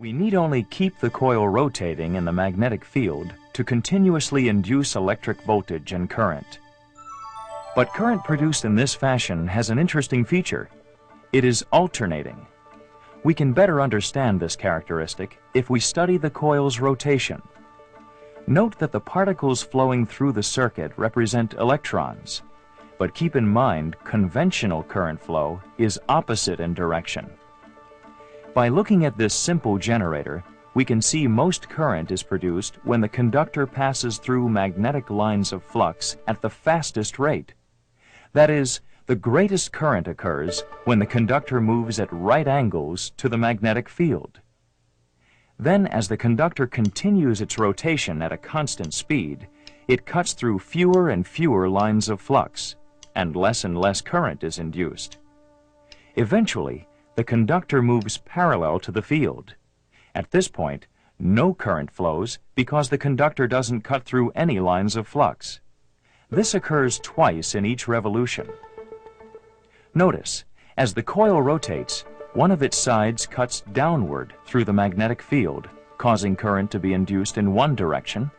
We need only keep the coil rotating in the magnetic field to continuously induce electric voltage and current. But current produced in this fashion has an interesting feature. It is alternating. We can better understand this characteristic if we study the coil's rotation. Note that the particles flowing through the circuit represent electrons, but keep in mind conventional current flow is opposite in direction. By looking at this simple generator, we can see most current is produced when the conductor passes through magnetic lines of flux at the fastest rate. That is, the greatest current occurs when the conductor moves at right angles to the magnetic field. Then, as the conductor continues its rotation at a constant speed, it cuts through fewer and fewer lines of flux, and less current is induced. Eventually, the conductor moves parallel to the field. At this point, no current flows because the conductor doesn't cut through any lines of flux. This occurs twice in each revolution. Notice, as the coil rotates, one of its sides cuts downward through the magnetic field, causing current to be induced in one direction,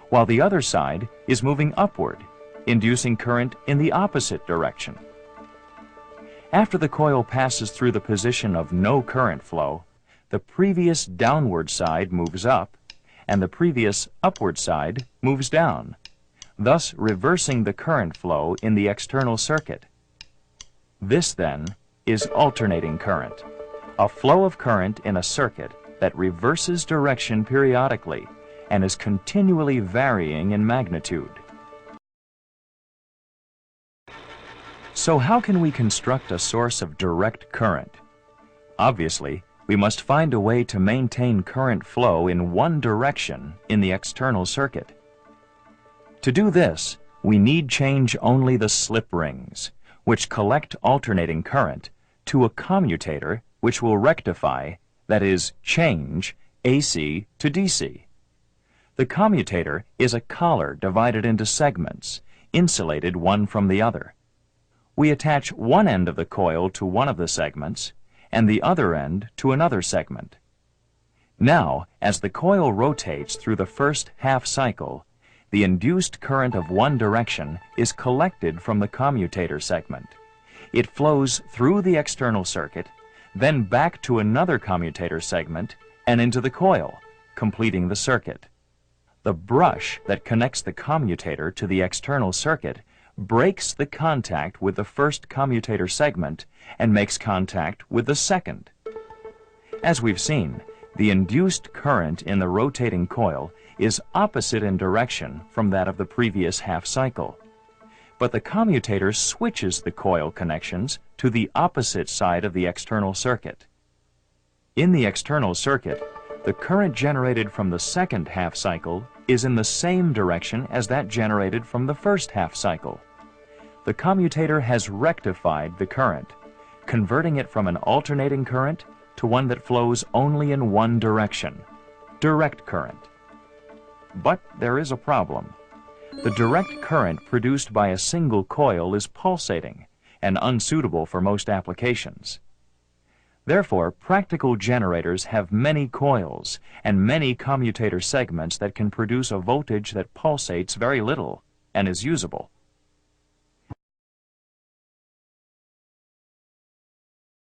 while the other side is moving upward, inducing current in the opposite direction. After the coil passes through the position of no current flow, the previous downward side moves up, and the previous upward side moves down, thus reversing the current flow in the external circuit. This, then, is alternating current, a flow of current in a circuit that reverses direction periodically and is continually varying in magnitude. So how can we construct a source of direct current? Obviously, we must find a way to maintain current flow in one direction in the external circuit. To do this, we need change only the slip rings, which collect alternating current, to a commutator which will rectify, that is, change, AC to DC. The commutator is a collar divided into segments, insulated one from the other. We attach one end of the coil to one of the segments and the other end to another segment. Now, as the coil rotates through the first half cycle, the induced current of one direction is collected from the commutator segment. It flows through the external circuit, then back to another commutator segment and into the coil, completing the circuit. The brush that connects the commutator to the external circuit breaks the contact with the first commutator segment and makes contact with the second. As we've seen, the induced current in the rotating coil is opposite in direction from that of the previous half cycle. But the commutator switches the coil connections to the opposite side of the external circuit. In the external circuit, the current generated from the second half cycle is in the same direction as that generated from the first half cycle. The commutator has rectified the current, converting it from an alternating current to one that flows only in one direction, direct current. But there is a problem. The direct current produced by a single coil is pulsating and unsuitable for most applications. Therefore, practical generators have many coils and many commutator segments that can produce a voltage that pulsates very little and is usable.